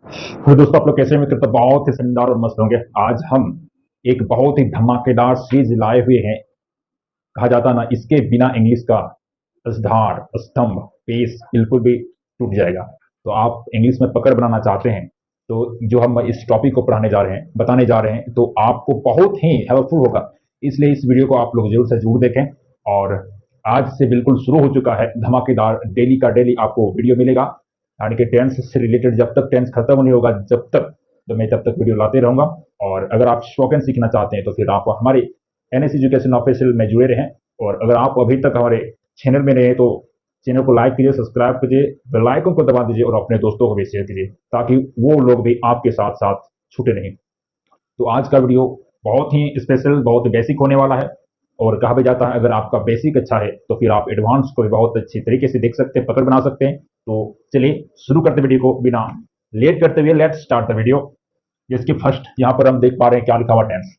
तो दोस्तों आप लोग कैसे मित्र, तो बहुत ही शानदार और मस्त होंगे। आज हम एक बहुत ही धमाकेदार सीरीज लाए हुए हैं। कहा जाता ना, इसके बिना इंग्लिश का असधार स्तंभ पेस बिल्कुल भी टूट जाएगा। तो आप इंग्लिश में पकड़ बनाना चाहते हैं तो जो हम इस टॉपिक को पढ़ाने जा रहे हैं, बताने जा रहे हैं, तो आपको बहुत ही हेल्पफुल होगा। इसलिए इस वीडियो को आप लोग जरूर से जरूर देखें। और आज से बिल्कुल शुरू हो चुका है धमाकेदार, डेली का डेली आपको वीडियो मिलेगा। यानी कि टेंस से रिलेटेड जब तक टेंस खत्म नहीं होगा, जब तक तो मैं तब तक वीडियो लाते रहूंगा। और अगर आप स्पोकन सीखना चाहते हैं तो फिर आप हमारे एनएस एजुकेशन ऑफिशियल में जुड़े रहें। और अगर आप अभी तक हमारे चैनल में रहे तो चैनल को लाइक कीजिए, सब्सक्राइब कीजिए, बेल आइकन को दबा दीजिए और अपने दोस्तों को भी शेयर कीजिए, ताकि वो लोग भी आपके साथ साथ छूटे नहीं। तो आज का वीडियो बहुत ही स्पेशल, बहुत बेसिक होने वाला है। और कहा भी जाता है, अगर आपका बेसिक अच्छा है तो फिर आप एडवांस को भी बहुत अच्छी तरीके से देख सकते हैं, पकड़ बना सकते हैं। तो चलिए शुरू करते वीडियो को बिना लेट करते हुए। Let's start the video. जिसके फर्स्ट यहाँ पर हम देख पा रहे हैं क्या लिखा हुआ, टेंस।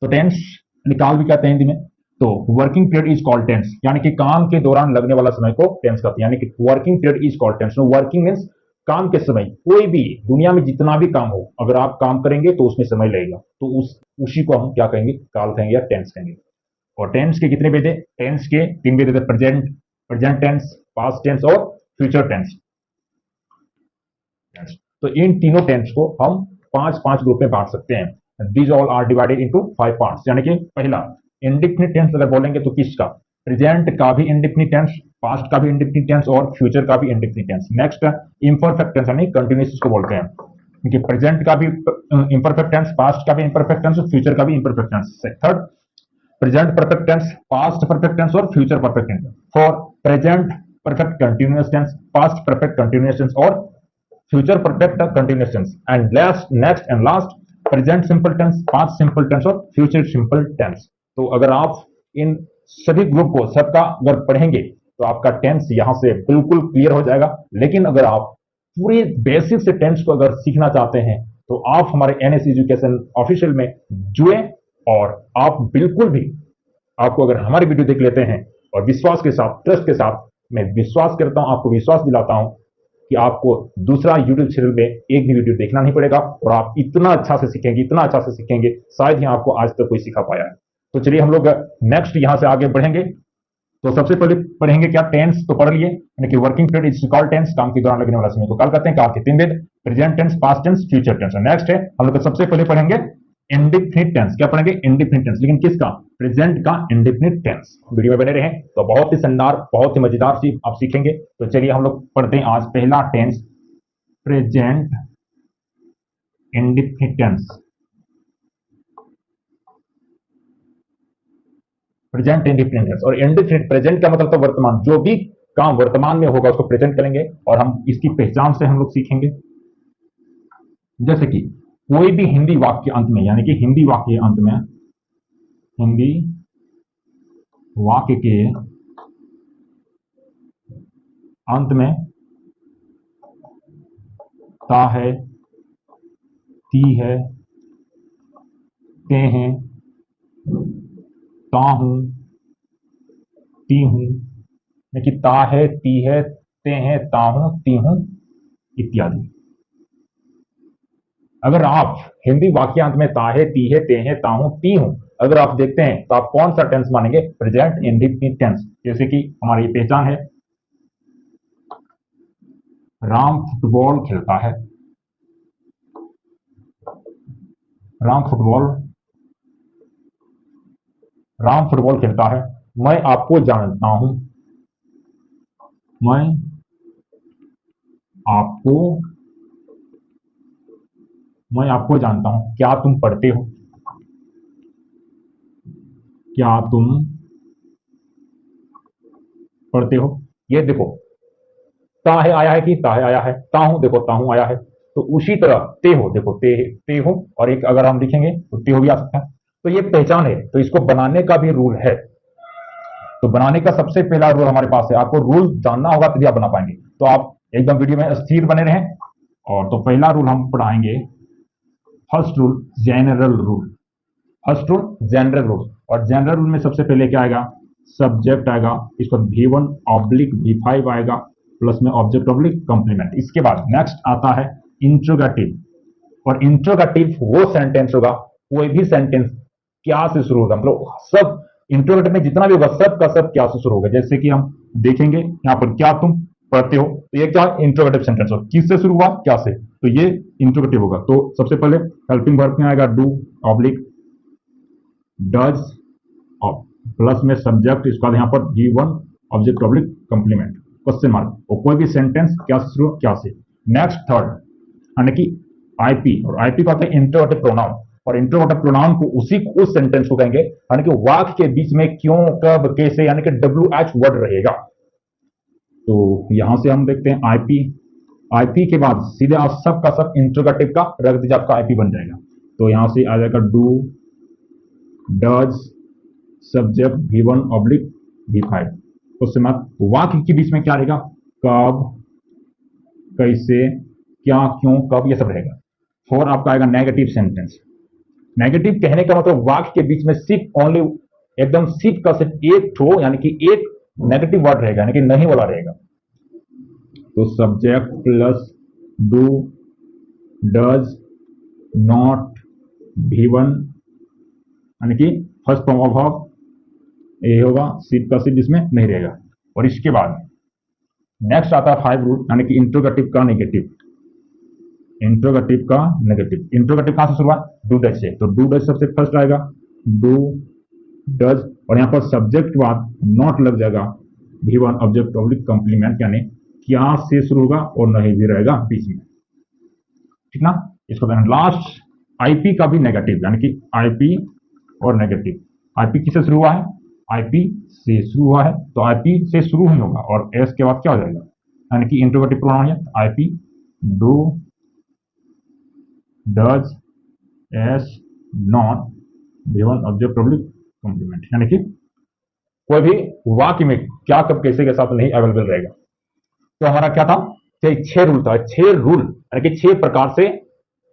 तो टेंस निकाल भी कहते हैं हिंदी में। तो working period is called tense, यानी कि काम के दौरान लगने वाला समय को टेंस कहते हैं। यानी कि working period is called tense. Working means काम के समय। कोई भी दुनिया में जितना भी काम हो, अगर आप काम करेंगे तो उसमें समय लगेगा, तो उसी को हम क्या कहेंगे, काल कहेंगे या टेंस कहेंगे। और टेंस के कितने भेदे? टेंस के 3 भेद है: present, present tense, past tense और फ्यूचर टेंस। तो इन तीनों टेंस को हम 5 ग्रुप में बांट सकते हैं। These all are divided into 5 parts. यानी कि पहला इंडिफिनिट टेंस अगर बोलेंगे तो किसका? प्रेजेंट का भी इंडिफिनिट टेंस, पास्ट का भी इंडिफिनिट टेंस और फ्यूचर का भी indefinite tense. Next imperfect tense, यानी कंटिन्यूस को बोलते हैं, क्योंकि प्रेजेंट का भी इम्परफेक्ट टेंस, पास्ट का भी इम्परफेक्ट टेंस, फ्यूचर का भी imperfect tense. Third present perfect tense, past perfect tense और future perfect tense. For present perfect continuous tense, past perfect continuous tense और future perfect continuous tense. And last, next and last, present simple tense, past simple tense और future simple tense. तो अगर आप इन सभी group को सबका अगर पढ़ेंगे तो आपका टेंस यहां से बिल्कुल क्लियर हो जाएगा। लेकिन अगर आप पूरे बेसिक से टेंस को अगर सीखना चाहते हैं तो आप हमारे एनएस एजुकेशन ऑफिशियल में जुड़े। और आप बिल्कुल भी, आपको अगर हमारी वीडियो देख लेते हैं और विश्वास के साथ, ट्रस्ट के साथ, मैं विश्वास करता हूं, आपको विश्वास दिलाता हूं कि आपको दूसरा यूट्यूब चैनल में एक भी वीडियो देखना नहीं पड़ेगा और आप इतना अच्छा से सीखेंगे, इतना अच्छा से सीखेंगे, शायद ही आपको आज तक कोई सिखा पाया है। तो चलिए हम लोग नेक्स्ट यहां से आगे बढ़ेंगे। तो सबसे पहले पढ़ेंगे क्या? टेंस तो पढ़ लिए, यानी कि working period is called tense, काम के दौरान लगने वाला समय को काल कहते हैं। काल के 3 भेद: present tense, past tense, future tense. Next है हम लोग सबसे पहले पढ़ेंगे इंडिफिनिट टेंस। क्या पढ़ेंगे? इंडिफिनिट टेंस, लेकिन किसका? प्रेजेंट का इंडिफिनिट टेंस। वीडियो में बने रहें तो बहुत ही शानदार, बहुत ही मजेदार सी आप सीखेंगे। तो चलिए हम लोग पढ़ते हैं आज पहला tense, present indefinite tense. Present indefinite tense और इंडिफिनिट, प्रेजेंट का मतलब तो वर्तमान, जो भी काम वर्तमान में होगा उसको प्रेजेंट करेंगे। और हम इसकी पहचान से हम लोग सीखेंगे। जैसे कि कोई भी हिंदी वाक्य अंत में, यानी कि हिंदी वाक्य अंत में, हिंदी वाक्य के अंत में ता है, ती है, ते हैं, ता हूं, ती हूं, यानी कि ता है, ती है, ते हैं, ता हूं, ती हूं इत्यादि। अगर आप हिंदी वाक्यांत में ता है, ती है, ते हैं, ता हूं, ती हूं अगर आप देखते हैं तो आप कौन सा टेंस मानेंगे? Present indefinite tense. जैसे कि हमारी पहचान है, राम फुटबॉल खेलता है, राम फुटबॉल, राम फुटबॉल खेलता है। मैं आपको जानता हूं, मैं आपको, मैं आपको जानता हूं। क्या तुम पढ़ते हो? क्या तुम पढ़ते हो? ये देखो, ता है आया है कि ता है आया है, ता हूं देखो, ता हूं आया है। तो उसी तरह ते हो, देखो ते हो, और एक अगर हम लिखेंगे तो ते हो भी आ सकता है। तो ये पहचान है, तो इसको बनाने का भी रूल है। तो बनाने का सबसे पहला रूल हमारे पास है, आपको रूल जानना होगा तभी आप बना पाएंगे। तो आप एकदम वीडियो में स्थिर बने रहें। और तो पहला रूल हम पढ़ाएंगे, first rule, general rule. First rule general rule, और जनरल रूल में सबसे पहले क्या आएगा? सब्जेक्ट आएगा, इस पर V1 ऑब्लिक V5 आएगा, प्लस में ऑब्जेक्ट ऑब्लिक कंप्लीमेंट। इसके बाद नेक्स्ट आता है इंट्रोगेटिव। और इंट्रोगेटिव वो सेंटेंस होगा, कोई भी सेंटेंस क्या से शुरू होगा, मतलब सब इंट्रोगेटिव में जितना भी होगा सब का सब क्या से शुरू होगा। जैसे कि हम देखेंगे यहाँ पर, क्या तुम पढ़ते हो, तो ये क्या इंट्रोगेटिव सेंटेंस हो, किस से शुरू हुआ, क्या से, तो ये इंट्रोगेटिव होगा। तो सबसे पहले हेल्पिंग वर्ब में आएगा डू ऑब्लिक डज और प्लस में सब्जेक्ट, इसके बाद यहाँ पर given object oblique complement question mark, और कोई भी सेंटेंस क्या से शुरू, क्या से। नेक्स्ट थर्ड यानी कि आईपी, और आईपी का होता है इंट्रोगेटिव प्रोनाउन, और इंट्रोगेटिव प्रोनाउन को उस सेंटेंस को कहेंगे यानी कि वाक्य के बीच में क्यों, कब, कैसे, यानी कि WH वर्ड रहेगा। तो यहां से हम देखते हैं आईपी, आईपी के बाद सीधे आप सब का सब इंट्रोगेटिव का रख दीजिए, आपका आईपी बन जाएगा। तो यहां से आ जाएगा do does subject V1 oblique V5 question mark. वाक्य के बीच में क्या रहेगा, कब, कैसे, क्या, क्यों, कब, ये सब रहेगा। फोर आपका आएगा नेगेटिव सेंटेंस। नेगेटिव कहने का मतलब वाक्य के बीच में सिर्फ ओनली, एकदम सिर्फ का सिर्फ एक ठो यानी कि एक नेगेटिव वर्ड रहेगा, यानी कि नहीं वाला रहेगा। तो subject plus do does not V1 यानी कि फर्स्ट फॉर्म ऑफ वर्ब ये होगा, सिर्फ का सिर्फ इसमें नहीं रहेगा। और इसके बाद नेक्स्ट आता है 5 रूल यानी कि इंट्रोगेटिव का नेगेटिव। इंट्रोगेटिव का नेगेटिव, इंट्रोगेटिव कहां से शुरुआत, डू डज से, तो डू डज सबसे फर्स्ट आएगा, डू डज, और यहां पर सब्जेक्ट के बाद नॉट लग जाएगा, V1 ऑब्जेक्ट ऑब्लिक कंप्लीमेंट, यानी क्या से शुरू होगा और नहीं भी रहेगा बीच में, ठीक ना। इसको लास्ट आईपी का भी नेगेटिव, यानी कि आईपी और नेगेटिव। आईपी किससे शुरू हुआ है, आईपी से शुरू हुआ है, तो आईपी से शुरू ही होगा, और एस के बाद क्या हो जाएगा, यानी कि इंट्रोगेटिव प्रोनाउन है, IP do does S not V1 object oblique complement, यानी कि कोई भी वाक्य में क्या, कब, कैसे के साथ नहीं अवेलेबल रहेगा। तो हमारा क्या था, 6 रूल था, 6 रूल यानी कि 6 प्रकार से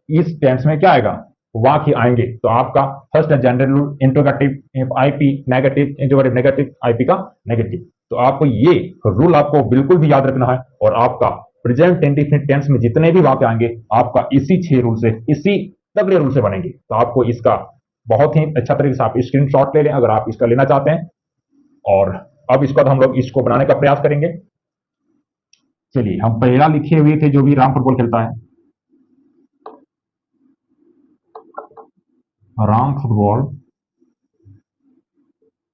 इस टेंस में क्या आएगा, वाक्य आएंगे। तो आपका फर्स्ट है general rule, interrogative IP negative, interrogative negative, IP का नेगेटिव। तो आपको ये रूल आपको बिल्कुल भी याद रखना है, और आपका प्रेजेंट इंडेफिनिट टेंस में जितने भी वाक्य आएंगे आपका इसी 6 रूल से, इसी तगड़े रूल से बनेंगे। तो आपको इसका बहुत ही अच्छा तरीके से आप स्क्रीनशॉट ले लें अगर आप इसका लेना चाहते हैं। और अब इसके बाद हम लोग इसको बनाने का प्रयास करेंगे। चलिए, हम पहला लिखे हुए थे जो भी राम फुटबॉल खेलता है, राम फुटबॉल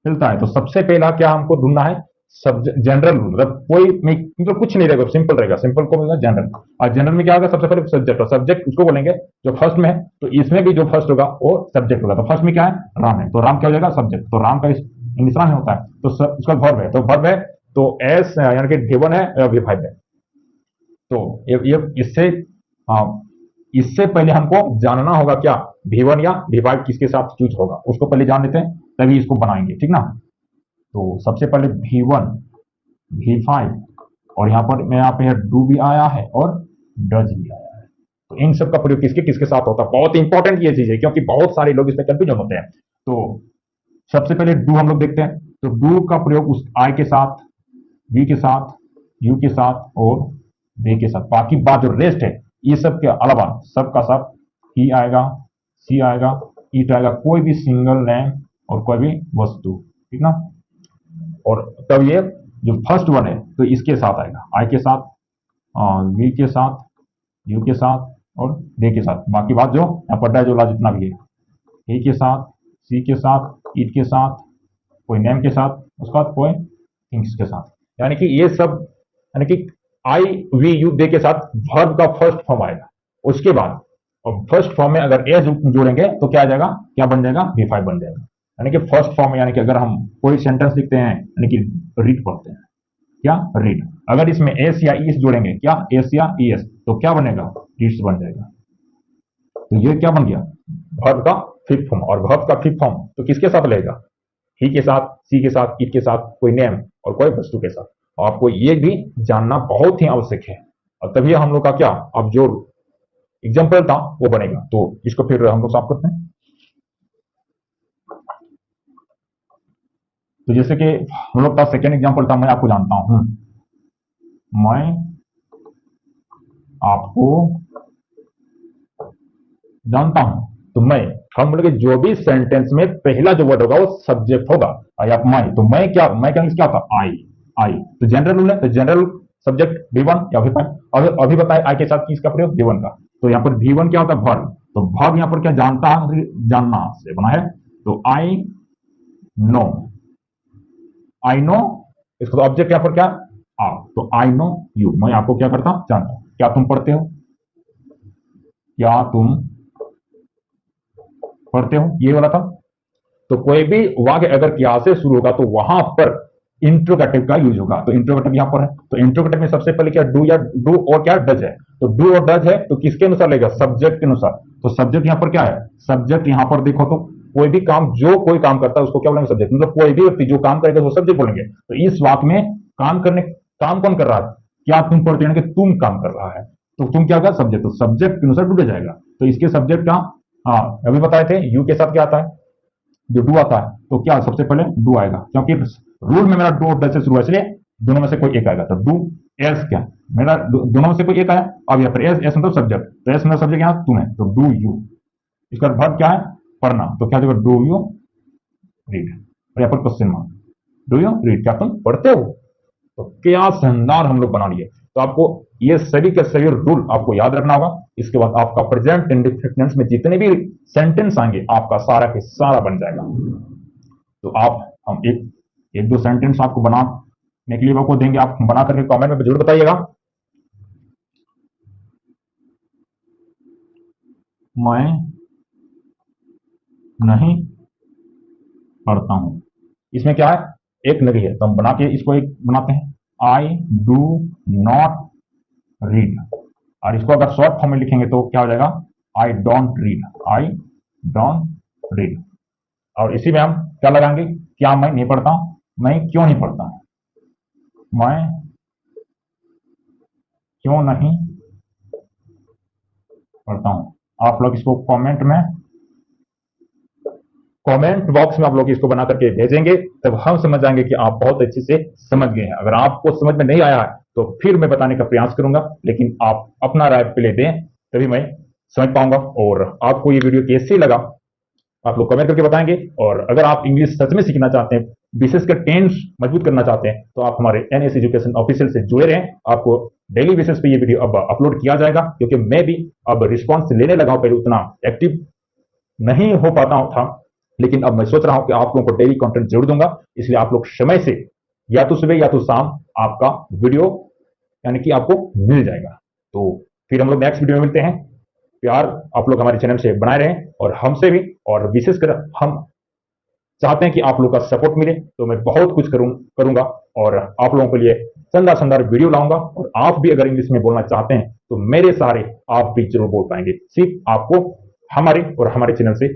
खेलता है, तो सबसे पहला क्या हमको ढूंढना है, सब जनरल रूल, मतलब कोई मतलब कुछ नहीं रहेगा, सिंपल रहेगा, सिंपल को मिलेगा जनरल। और जनरल में क्या होगा, सबसे पहले सब्जेक्ट, और सब्जेक्ट उसको बोलेंगे जो फर्स्ट में है, तो इसमें भी जो फर्स्ट होगा वो सब्जेक्ट होगा। तो फर्स्ट में क्या है, राम है, तो राम क्या हो जाएगा, सब्जेक्ट। तो राम का इंग्लिश में होता है, तो उसका वर्ब है, तो वर्ब है, तो एस यानी कि V1 है या V5 है। तो ये इससे पहले हमको जानना होगा क्या, V1 या V5 किसके साथ चूज होगा, उसको पहले जान लेते हैं, तभी इसको बनाएंगे, ठीक ना। तो सबसे पहले V1 V5, और यहाँ पर यहाँ पे डू भी आया है और डज भी आया है। तो इन सब का प्रयोग किसके किसके साथ होता है, बहुत इंपॉर्टेंट ये चीज है, क्योंकि बहुत सारे लोग इसमें कंफ्यूजन होते हैं। तो सबसे पहले डू हम लोग देखते हैं, तो डू का प्रयोग उस आई के साथ, वी के साथ, यू के साथ और दे के साथ। बाकी बात जो रेस्ट है, ये सब के अलावा सबका सब ही आएगा, सी आएगा, ईट आएगा, कोई भी सिंगल नेम और कोई भी वस्तु, ठीक ना। और तब ये जो फर्स्ट वन है तो इसके साथ आएगा, आई के साथ, वी के साथ, यू के साथ और दे के साथ। बाकी बात जो यहाँ पर जो जितना भी है, ए के साथ, सी के साथ, ईट के साथ, कोई नेम के साथ, उसके बाद कोई थिंग्स के साथ, यानी कि ये सब, यानी कि आई वी यू दे के साथ वर्ब का फर्स्ट फॉर्म आएगा। उसके बाद और फर्स्ट फॉर्म में अगर एस जोड़ेंगे तो क्या आ जाएगा, क्या बन जाएगा, V5 बन जाएगा। यानी कि फर्स्ट फॉर्म में, यानी कि अगर हम कोई सेंटेंस लिखते हैं, यानी कि रीड पढ़ते हैं, क्या रीड, अगर इसमें एस या ईस जोड़ेंगे, क्या एस या ईएस, तो क्या बनेगा, रीड्स बन जाएगा। तो ये क्या बन गया, वर्ब का फिफ्थ फॉर्म। और वर्ब का फिफ्थ फॉर्म तो किसके साथ लगेगा, ही के साथ, सी के साथ, इट के साथ, कोई नेम और कोई वस्तु के साथ। और आपको ये भी जानना बहुत ही आवश्यक है, और तभी हम लोग का क्या, अब जो एग्जाम्पल था वो बनेगा। तो इसको फिर हम लोग साफ करते हैं। तो जैसे कि हम लोग का सेकेंड एग्जाम्पल था, मैं आपको जानता हूं, मैं आपको जानता हूं। तो मैं, हम बोले जो भी सेंटेंस में पहला जो वर्ड होगा वो सब्जेक्ट होगा। आई आप मैं, तो मैं क्या क्या था, आई। तो जनरल रूल है, तो जनरल सब्जेक्ट V1 या V5। अभी बताए आई के साथ किसका प्रयोग, V1 का। तो यहाँ पर V1 क्या होता है, वर्ब। तो वर्ब यहाँ पर क्या, जानना से बना है। तो नो आई नो, इसको तो ऑब्जेक्ट यहाँ पर क्या, आप। तो आई नो यू, मैं आपको क्या करता हूं, जानता हूं। क्या तुम पढ़ते हो, क्या तुम पढ़ते हो, ये वाला था। तो कोई भी वाक्य अगर क्या से शुरू होगा तो वहां पर इंट्रोगेटिव का यूज होगा। तो इंट्रोगेटिव यहां पर है, तो इंट्रोगेटिव में सबसे पहले क्या, डू और क्या, डज है। तो डू और डज है तो किसके अनुसार लेगा, सब्जेक्ट के अनुसार। तो सब्जेक्ट यहां पर क्या है, सब्जेक्ट यहां पर देखो तो कोई भी काम, जो कोई काम करता है उसको क्या बोलेंगे, सब्जेक्ट। मतलब कोई भी व्यक्ति जो काम करेगा वो सब्जेक्ट बोलेंगे। तो इस वाक्य में काम कौन कर रहा है, क्या तुम पढ़ते हो, तुम काम कर रहा है। तो तुम क्या होगा, सब्जेक्ट। तो सब्जेक्ट के अनुसार डू जाएगा। तो इसके सब्जेक्ट का, हाँ अभी बताए थे, यू के साथ क्या आता है, जो डू आता है। तो क्या सबसे पहले डू आएगा, क्योंकि रूल में मेरा डू और डज से शुरू है, इसलिए दोनों में से कोई एक आएगा। तो डू एस क्या, मेरा दोनों में से कोई एक आया। अब यहाँ पर एस मतलब सब्जेक्ट, तो एस मतलब सब्जेक्ट यहाँ तुम है, तो डू यू। इसका वर्ब क्या है, पढ़ना। तो क्या होगा, डू यू रीड। और यहाँ पर question mark, do you read, क्या तुम पढ़ते हो। तो क्या शानदार हम लोग बना लिए। तो आपको ये सभी के सभी रूल आपको याद रखना होगा। इसके बाद आपका प्रेजेंट इंडिफिनिट में जितने भी सेंटेंस आएंगे आपका सारा के सारा बन जाएगा। तो हम एक दो सेंटेंस आपको बनाने के लिए आपको देंगे, आप बना करके कमेंट में जरूर बताइएगा। मैं नहीं पढ़ता हूं, इसमें क्या है, एक लगी है, तो हम बना के इसको एक बनाते हैं, आई डू नॉट रीड। और इसको अगर शॉर्ट फॉर्म में लिखेंगे तो क्या हो जाएगा, I don't read, I don't read. और इसी में हम क्या लगाएंगे, क्या मैं नहीं पढ़ता हूं, मैं क्यों नहीं पढ़ता हूं, मैं क्यों नहीं पढ़ता हूं। आप लोग इसको कमेंट बॉक्स में आप लोग इसको बना करके भेजेंगे, तब हम समझ जाएंगे कि आप बहुत अच्छे से समझ गए हैं। अगर आपको समझ में नहीं आया है तो फिर मैं बताने का प्रयास करूंगा, लेकिन आप अपना राय पहले दें, तभी मैं समझ पाऊंगा। और आपको ये वीडियो कैसे लगा आप लोग कमेंट करके बताएंगे। और अगर आप इंग्लिश सच में सीखना चाहते हैं, विशेषकर टेंस मजबूत करना चाहते हैं, तो आप हमारे NS एजुकेशन ऑफिशियल से जुड़े रहें। आपको डेली बेसिस पे ये वीडियो अब अपलोड किया जाएगा, क्योंकि मैं भी अब रिस्पॉन्स लेने लगा हूं। पहले उतना एक्टिव नहीं हो पाता था, लेकिन अब मैं सोच रहा हूं कि आप लोगों को डेली कंटेंट जरूर दूंगा। इसलिए आप लोग समय से, या तो सुबह या तो शाम, आपका वीडियो यानी कि आपको मिल जाएगा। तो फिर हम लोग नेक्स्ट वीडियो में मिलते हैं। प्यार आप लोग हमारे चैनल से बनाए रहें और हमसे भी, और विशेषकर हम चाहते हैं कि आप लोग का सपोर्ट मिले, तो मैं बहुत कुछ करूंगा और आप लोगों के लिए शानदार शानदार वीडियो लाऊंगा। और आप भी अगर इंग्लिश में बोलना चाहते हैं तो मेरे सहारे आप भी जरूर बोल पाएंगे। सिर्फ आपको हमारे और हमारे चैनल से